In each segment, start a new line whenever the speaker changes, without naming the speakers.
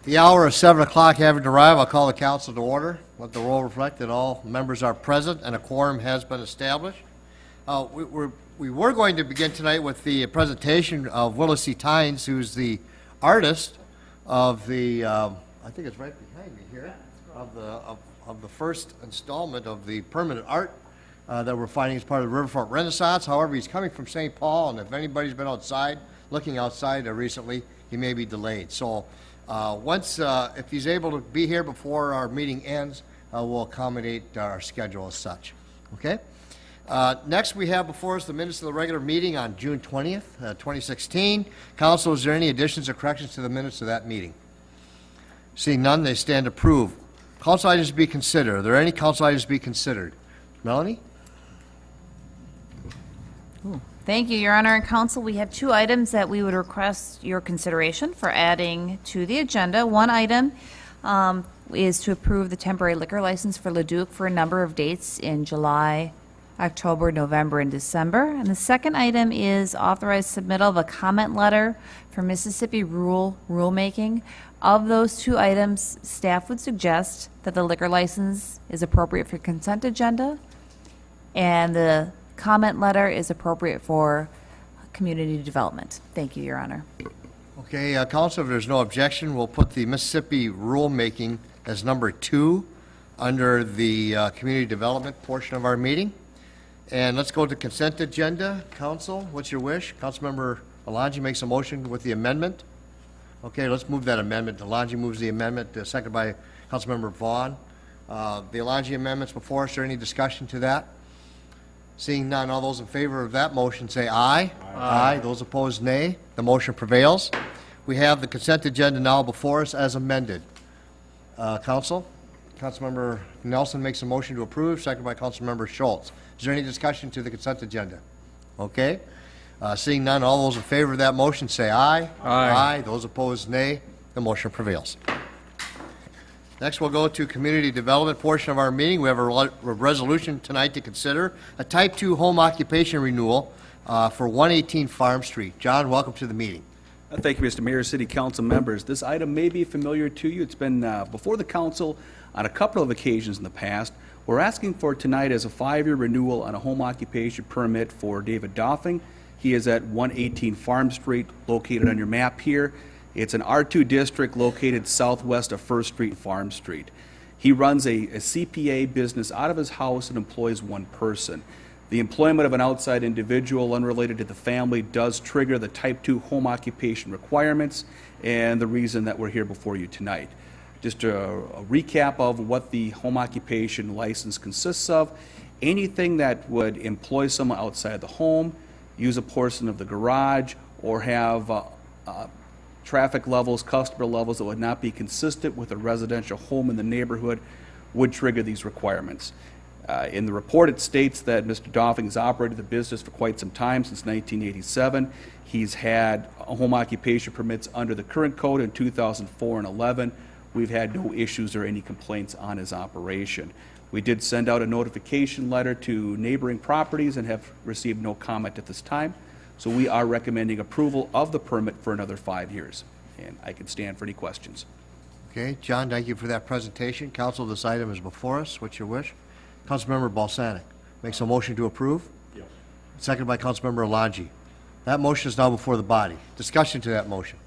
The hour of 7 o'clock having arrived, I'll call the council to order. Let the roll reflect that all members are present and a quorum has been established. We were going to begin tonight with the presentation of Willis C. Tynes, who's the artist of the, I think it's right behind me here, of the first installment of the permanent art that we're finding as part of the Riverfront Renaissance. However, he's coming from St. Paul, and if anybody's been outside, looking outside recently, he may be delayed. So if he's able to be here before our meeting ends, we'll accommodate our schedule as such. Okay? Next, we have before us the minutes of the regular meeting on June 20th, 2016. Council, is there any additions or corrections to the minutes of that meeting? Seeing none, they stand approved. Council items to be considered. Are there any council items to be considered? Melanie?
Thank you, Your Honor and Council. We have two items that we would request your consideration for adding to the agenda. One item is to approve the temporary liquor license for Leduc for a number of dates in July, October, November, and December. And the second item is authorized submittal of a comment letter for Mississippi rulemaking. Of those two items, staff would suggest that the liquor license is appropriate for consent agenda, and the comment letter is appropriate for community development. Thank you, Your Honor.
Okay, Council, if there's no objection, we'll put the Mississippi rulemaking as number 2 under the community development portion of our meeting. And let's go to consent agenda. Council, what's your wish? Councilmember Alonji makes a motion with the amendment. Okay, let's move that amendment. Alonji moves the amendment, seconded by Councilmember Vaughn. The Alonji amendment's before us. Is there any discussion to that? Seeing none, all those in favor of that motion say aye. Aye. Those opposed, nay. The motion prevails. We have the consent agenda now before us as amended. Council, Councilmember Nelson makes a motion to approve, seconded by Councilmember Schultz. Is there any discussion to the consent agenda? Okay. Seeing none, all those in favor of that motion say aye. Aye. Those opposed, nay. The motion prevails. Next, we'll go to community development portion of our meeting. We have a resolution tonight to consider, a Type 2 home occupation renewal for 118 Farm Street. John, welcome to the meeting.
Thank you, Mr. Mayor, City Council members. This item may be familiar to you. It's been before the council on a couple of occasions in the past. We're asking for tonight as a 5-year renewal on a home occupation permit for David Doffing. He is at 118 Farm Street, located on your map here. It's an R2 district located southwest of 1st Street, Farm Street. He runs a CPA business out of his house and employs one person. The employment of an outside individual unrelated to the family does trigger the Type 2 home occupation requirements, and the reason that we're here before you tonight. Just a recap of what the home occupation license consists of. Anything that would employ someone outside the home, use a portion of the garage, or have traffic levels, customer levels that would not be consistent with a residential home in the neighborhood would trigger these requirements. In the report, it states that Mr. Doffing has operated the business for quite some time, since 1987. He's had home occupation permits under the current code in 2004 and 11. We've had no issues or any complaints on his operation. We did send out a notification letter to neighboring properties and have received no comment at this time. So we are recommending approval of the permit for another 5 years. And I can stand for any questions.
Okay, John, thank you for that presentation. Council, this item is before us. What's your wish? Councilmember Balsanic makes a motion to approve. Yes. Seconded by Councilmember Alonji. That motion is now before the body. Discussion to that motion.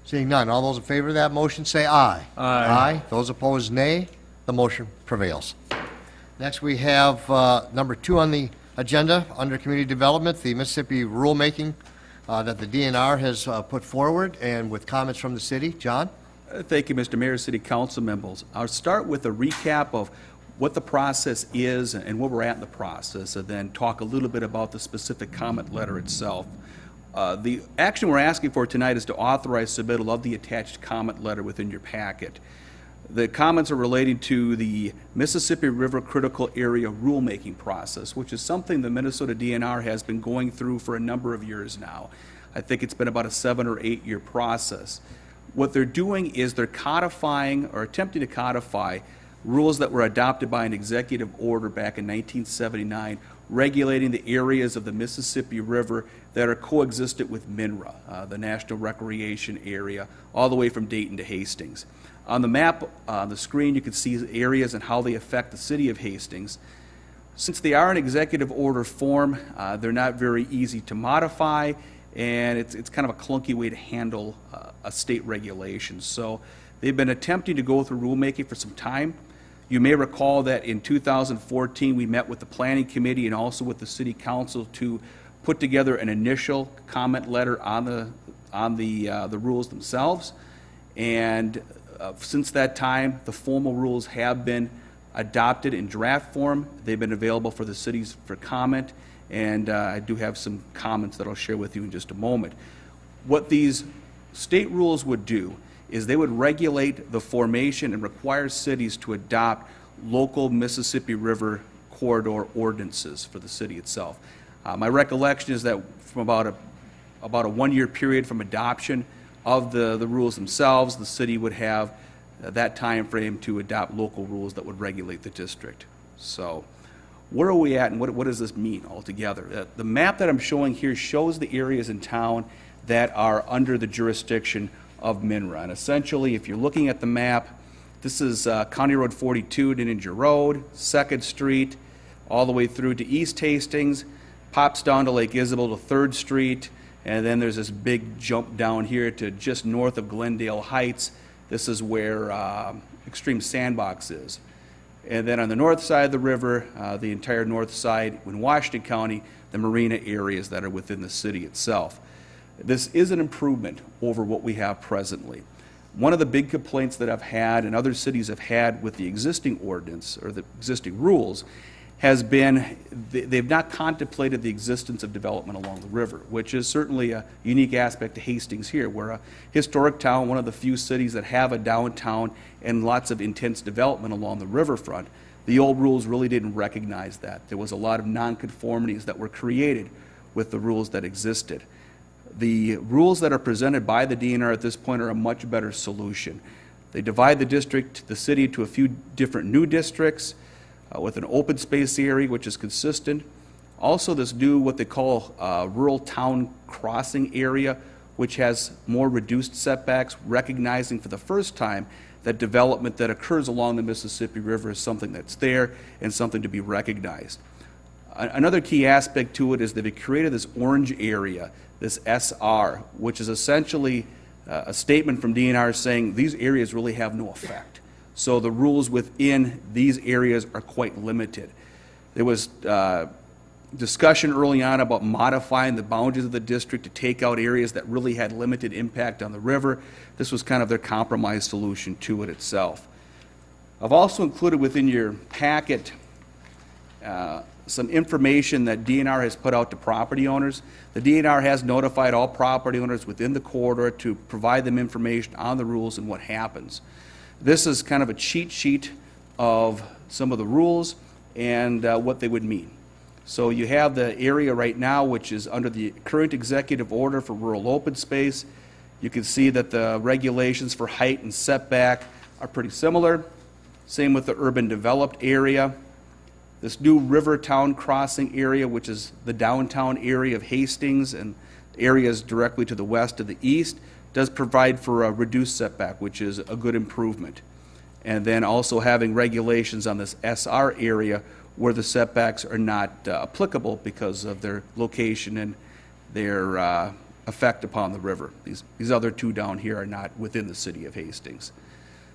Seeing none, all those in favor of that motion say aye. Aye. Those opposed, nay. The motion prevails. Next, we have number 2 on the agenda under community development, the Mississippi rulemaking that the DNR has put forward, and with comments from the city. John?
Thank you, Mr. Mayor, City Council members. I'll start with a recap of what the process is and where we're at in the process, and then talk a little bit about the specific comment letter itself. The action we're asking for tonight is to authorize submittal of the attached comment letter within your packet. The comments are relating to the Mississippi River Critical Area rulemaking process, which is something the Minnesota DNR has been going through for a number of years now. I think it's been about a 7 or 8 year process. What they're doing is they're codifying or attempting to codify rules that were adopted by an executive order back in 1979 regulating the areas of the Mississippi River that are coexistent with MNRA, the National Recreation Area, all the way from Dayton to Hastings. On the map on the screen, you can see areas and how they affect the city of Hastings. Since they are in executive order form, they're not very easy to modify, and it's kind of a clunky way to handle a state regulation. So they've been attempting to go through rulemaking for some time. You may recall that in 2014, we met with the Planning Committee and also with the City Council to put together an initial comment letter on the rules themselves. And since that time, the formal rules have been adopted in draft form. They've been available for the cities for comment, and I do have some comments that I'll share with you in just a moment. What these state rules would do is they would regulate the formation and require cities to adopt local Mississippi River corridor ordinances for the city itself. My recollection is that from about a one-year period from adoption of the rules themselves, the city would have that time frame to adopt local rules that would regulate the district. So where are we at, and what does this mean altogether? The map that I'm showing here shows the areas in town that are under the jurisdiction of MNRA. And essentially, if you're looking at the map, this is County Road 42, Ninja Road, 2nd Street, all the way through to East Hastings, pops down to Lake Isabel to 3rd Street, and then there's this big jump down here to just north of Glendale Heights. This is where Extreme Sandbox is. And then on the north side of the river, the entire north side in Washington County, the marina areas that are within the city itself. This is an improvement over what we have presently. One of the big complaints that I've had and other cities have had with the existing ordinance or the existing rules has been they've not contemplated the existence of development along the river, which is certainly a unique aspect to Hastings here. We're a historic town, one of the few cities that have a downtown and lots of intense development along the riverfront. The old rules really didn't recognize that. There was a lot of nonconformities that were created with the rules that existed. The rules that are presented by the DNR at this point are a much better solution. They divide the district, the city, into a few different new districts with an open space area, which is consistent. Also, this new, what they call rural town crossing area, which has more reduced setbacks, recognizing for the first time that development that occurs along the Mississippi River is something that's there and something to be recognized. Another key aspect to it is that it created this orange area, this SR, which is essentially a statement from DNR saying these areas really have no effect. So the rules within these areas are quite limited. There was discussion early on about modifying the boundaries of the district to take out areas that really had limited impact on the river. This was kind of their compromise solution to it itself. I've also included within your packet some information that DNR has put out to property owners. The DNR has notified all property owners within the corridor to provide them information on the rules and what happens. This is kind of a cheat sheet of some of the rules and what they would mean. So you have the area right now, which is under the current executive order for rural open space. You can see that the regulations for height and setback are pretty similar. Same with the urban developed area. This new river town crossing area, which is the downtown area of Hastings and areas directly to the west and the east, does provide for a reduced setback, which is a good improvement. And then also having regulations on this SR area where the setbacks are not applicable because of their location and their effect upon the river. These other two down here are not within the city of Hastings.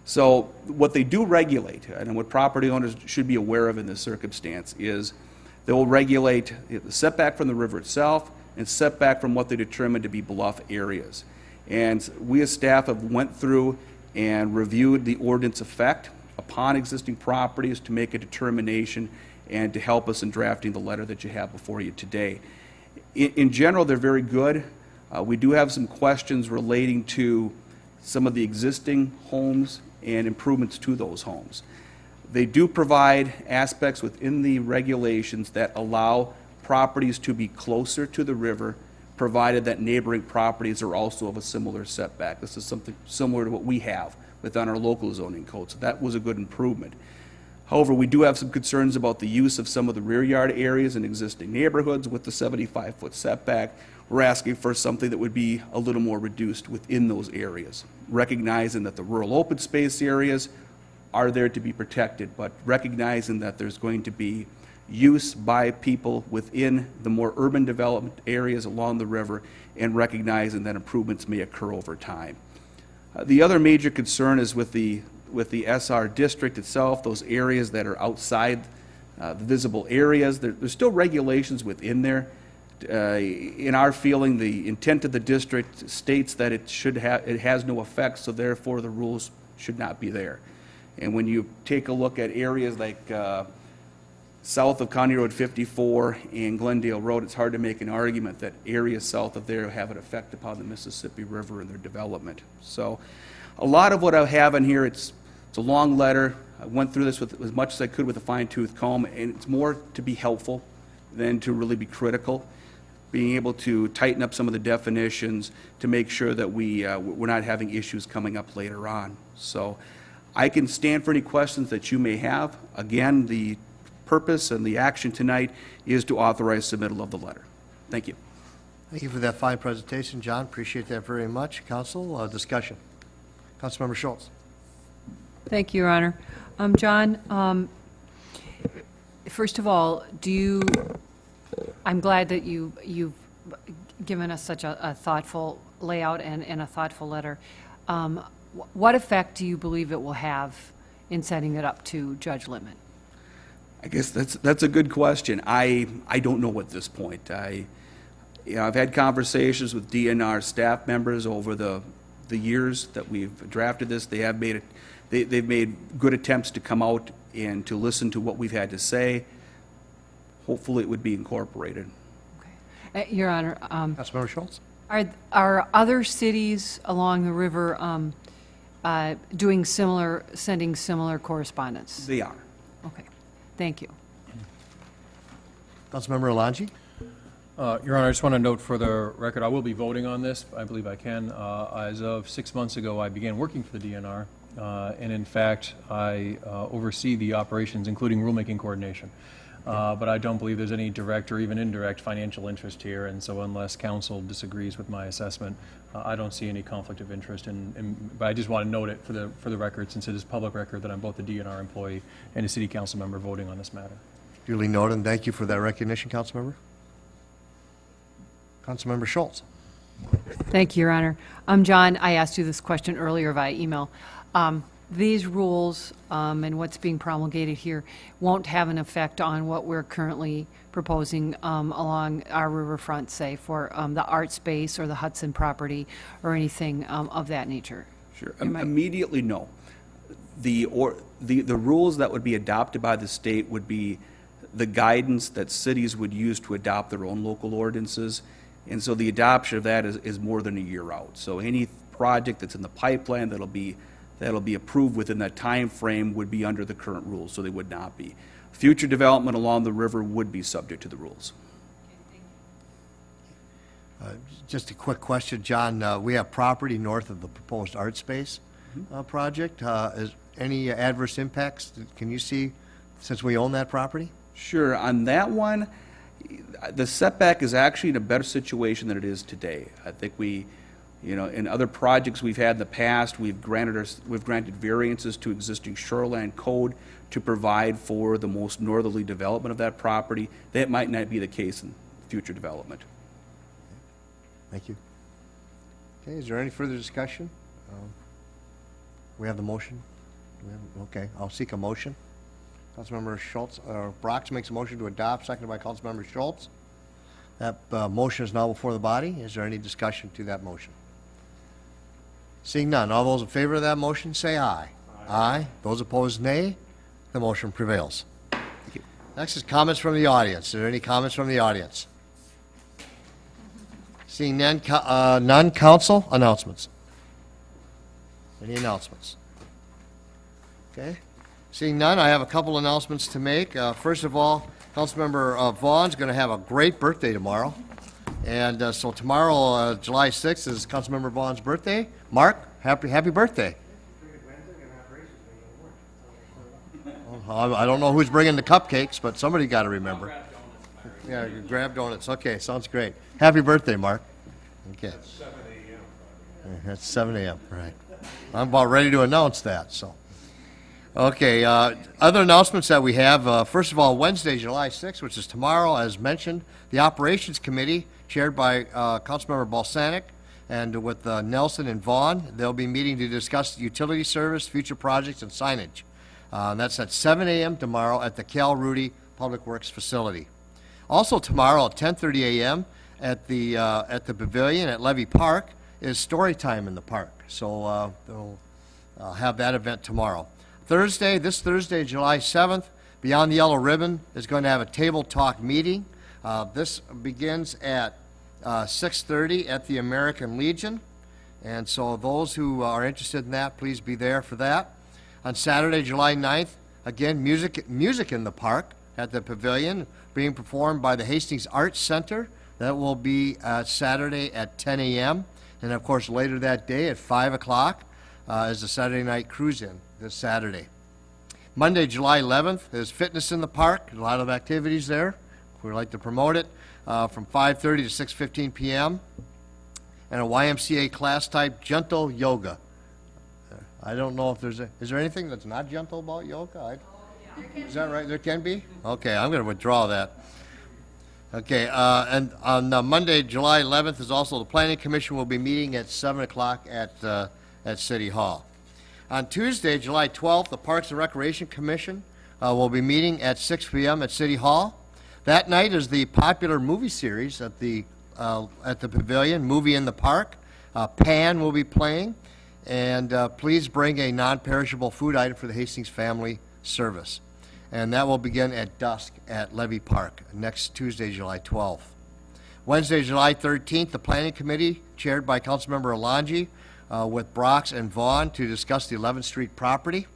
So what they do regulate, and what property owners should be aware of in this circumstance, is they will regulate the setback from the river itself and setback from what they determine to be bluff areas. And we as staff have went through and reviewed the ordinance effect upon existing properties to make a determination and to help us in drafting the letter that you have before you today. In general, they're very good. We do have some questions relating to some of the existing homes and improvements to those homes. They do provide aspects within the regulations that allow properties to be closer to the river, provided that neighboring properties are also of a similar setback. This is something similar to what we have within our local zoning code, so that was a good improvement. However, we do have some concerns about the use of some of the rear yard areas in existing neighborhoods with the 75-foot setback. We're asking for something that would be a little more reduced within those areas, recognizing that the rural open space areas are there to be protected, but recognizing that there's going to be use by people within the more urban development areas along the river, and recognizing that improvements may occur over time. The other major concern is with the SR district itself, those areas that are outside the visible areas. There's still regulations within there. In our feeling, the intent of the district states that it has no effect, so therefore the rules should not be there. And when you take a look at areas like south of County Road 54 and Glendale Road, it's hard to make an argument that areas south of there have an effect upon the Mississippi River and their development. So a lot of what I have in here, it's a long letter. I went through this with as much as I could with a fine-tooth comb, and it's more to be helpful than to really be critical. Being able to tighten up some of the definitions to make sure that we're not having issues coming up later on. So I can stand for any questions that you may have. Again, the purpose and the action tonight is to authorize submittal of the letter. Thank you.
Thank you for that fine presentation, John. Appreciate that very much. Council, discussion. Councilmember Schultz.
Thank you, Your Honor. John, first of all, I'm glad that you've given us such a thoughtful layout and a thoughtful letter. What effect do you believe it will have in setting it up to Judge Littman?
I guess that's a good question. I don't know at this point. I've had conversations with DNR staff members over the years that we've drafted this. They've made good attempts to come out and to listen to what we've had to say. Hopefully, it would be incorporated.
Okay. Your Honor,
Councilmember Schultz.
are other cities along the river sending similar correspondence?
They are.
Okay. Thank you.
Councilmember Alangi.
Your Honor, I just want to note for the record, I will be voting on this. I believe I can. As of 6 months ago, I began working for the DNR, and in fact, I oversee the operations, including rulemaking coordination. But I don't believe there's any direct or even indirect financial interest here, and so unless council disagrees with my assessment, I don't see any conflict of interest. But I just want to note it for the record, since it is public record that I'm both a DNR employee and a city council member voting on this matter.
Duly noted, and thank you for that recognition, Councilmember. Councilmember Schultz.
Thank you, Your Honor. John, I asked you this question earlier via email. These rules and what's being promulgated here won't have an effect on what we're currently proposing along our riverfront, say, for the art space or the Hudson property or anything of that nature?
Sure. Immediately, no. The rules that would be adopted by the state would be the guidance that cities would use to adopt their own local ordinances. And so the adoption of that is more than a year out. So any project that's in the pipeline that'll be approved within that time frame would be under the current rules, so they would not be. Future development along the river would be subject to the rules.
Just a quick question, John. We have property north of the proposed art space project. Is any adverse impacts can you see since we own that property?
Sure. On that one, the setback is actually in a better situation than it is today. I think in other projects we've had in the past, we've granted variances to existing shoreline code to provide for the most northerly development of that property. That might not be the case in future development.
Thank you. Okay, is there any further discussion? We have the motion. Okay, I'll seek a motion. Councilmember Schultz, Brox makes a motion to adopt, seconded by Councilmember Schultz. That motion is now before the body. Is there any discussion to that motion? Seeing none, all those in favor of that motion say aye. Aye. Those opposed, nay. The motion prevails.
Thank you.
Next is comments from the audience. Are there any comments from the audience? Seeing none, council announcements. Any announcements? Okay. Seeing none, I have a couple announcements to make. First of all, Councilmember Vaughn's going to have a great birthday tomorrow. And so tomorrow, July 6th, is Councilmember Vaughn's birthday. Mark, happy birthday. I don't know who's bringing the cupcakes, but somebody got to remember. Yeah, you grab donuts. Okay, sounds great. Happy birthday, Mark. Okay. That's 7 a.m., right. I'm about ready to announce that, so. Okay, other announcements that we have, first of all, Wednesday, July 6th, which is tomorrow, as mentioned, the Operations Committee, chaired by Councilmember Balsanic, and with Nelson and Vaughn, they'll be meeting to discuss utility service, future projects, and signage. And that's at 7 a.m. tomorrow at the Cal Rudy Public Works Facility. Also tomorrow at 10:30 a.m. at the Pavilion at Levy Park is story time in the park. So they'll have that event tomorrow. This Thursday, July 7th, Beyond the Yellow Ribbon is going to have a table talk meeting. This begins at 6:30 at the American Legion. And so those who are interested in that, please be there for that. On Saturday, July 9th, again, music in the park at the Pavilion, being performed by the Hastings Arts Center. That will be Saturday at 10 a.m. And of course, later that day at 5 o'clock is the Saturday night cruise-in this Saturday. Monday, July 11th is Fitness in the Park. A lot of activities there. We'd like to promote it from 5:30 to 6:15 p.m. And a YMCA class type, gentle yoga. I don't know if is there anything that's not gentle about yoga? Is that right? There can be? Okay, I'm going to withdraw that. Okay, and on Monday, July 11th is also the Planning Commission will be meeting at 7 o'clock at City Hall. On Tuesday, July 12th, the Parks and Recreation Commission will be meeting at 6 p.m. at City Hall. That night is the popular movie series at the Pavilion, Movie in the Park. Pan will be playing, and please bring a non-perishable food item for the Hastings Family Service. And that will begin at dusk at Levy Park next Tuesday, July 12th. Wednesday, July 13th, the Planning Committee, chaired by Councilmember Alonji, with Brox and Vaughn to discuss the 11th Street property.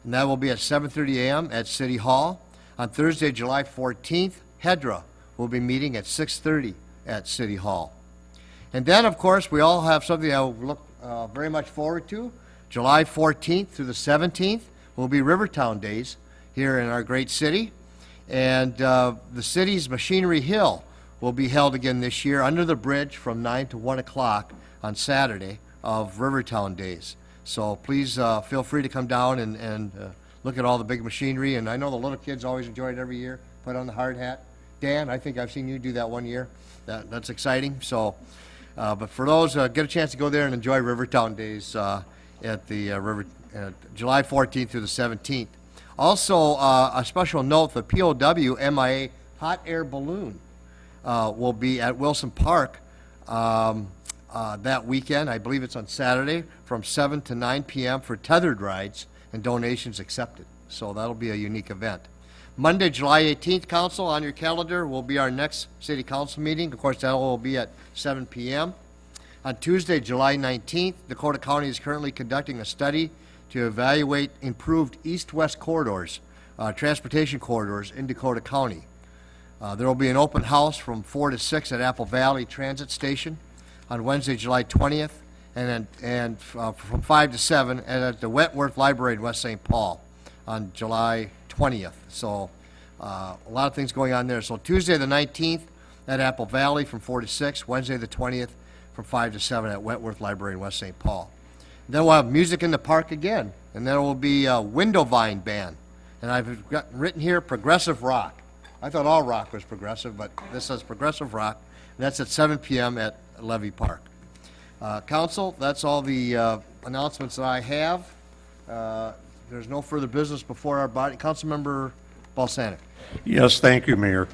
And that will be at 7:30 a.m. at City Hall. On Thursday, July 14th, HEDRA will be meeting at 6:30 at City Hall. And then, of course, we all have something I look very much forward to. July 14th through the 17th will be Rivertown Days here in our great city. And the city's Machinery Hill will be held again this year under the bridge from 9 to 1 o'clock on Saturday of Rivertown Days. So please feel free to come down and look at all the big machinery. And I know the little kids always enjoy it every year, put on the hard hat. Dan, I think I've seen you do that one year. That's exciting. So, but for those, get a chance to go there and enjoy Rivertown Days at the July 14th through the 17th. Also, a special note, the POW MIA hot air balloon will be at Wilson Park that weekend. I believe it's on Saturday from 7 to 9 p.m. for tethered rides and donations accepted. So that'll be a unique event. Monday, July 18th, Council, on your calendar will be our next City Council meeting. Of course, that will be at 7 p.m. On Tuesday, July 19th, Dakota County is currently conducting a study to evaluate improved east-west corridors, transportation corridors in Dakota County. There will be an open house from 4 to 6 at Apple Valley Transit Station on Wednesday, July 20th, and from 5 to 7 at the Wentworth Library in West St. Paul on July 20th. So a lot of things going on there. So Tuesday the 19th at Apple Valley from 4 to 6, Wednesday the 20th from 5 to 7 at Wentworth Library in West St. Paul. Then we'll have music in the park again, and then it will be a Window Vine Band. And I've got written here progressive rock. I thought all rock was progressive, but this says progressive rock, and that's at 7 p.m. at Levy Park. Council, that's all the announcements that I have. There's no further business before our body. Councilmember Balsanic.
Yes, thank you, Mayor.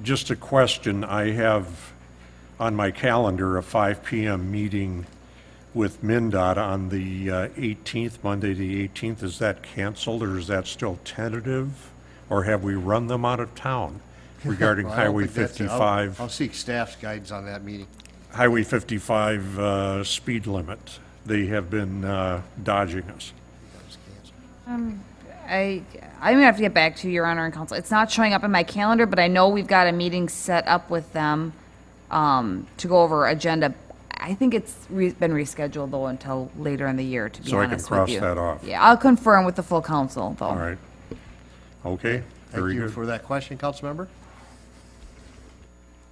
Just a question. I have on my calendar a 5 p.m. meeting with MnDOT on the 18th, Monday the 18th. Is that canceled, or is that still tentative? Or have we run them out of town regarding
Well, I don't
Highway
think that's it.
55?
I'll seek staff's guidance on that meeting.
Highway 55 speed limit. They have been dodging us.
I'm gonna have to get back to you, Your Honor and Council. It's not showing up in my calendar, but I know we've got a meeting set up with them to go over agenda. I think it's been rescheduled, though, until later in the year, to be
So I can
honest with
cross
you.
that off.
Yeah, I'll confirm with the full council, though.
All right. Okay,
Thank
very
you
good.
for that question, Councilmember.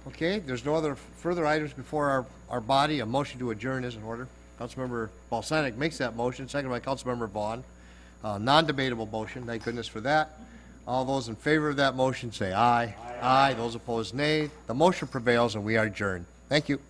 Okay, there's no other further items before our body. A motion to adjourn is in order. Councilmember Balsanic makes that motion, seconded by Councilmember Vaughn. Non-debatable motion, thank goodness for that. All those in favor of that motion say aye. Aye. Those opposed, nay. The motion prevails, and we are adjourned. Thank you.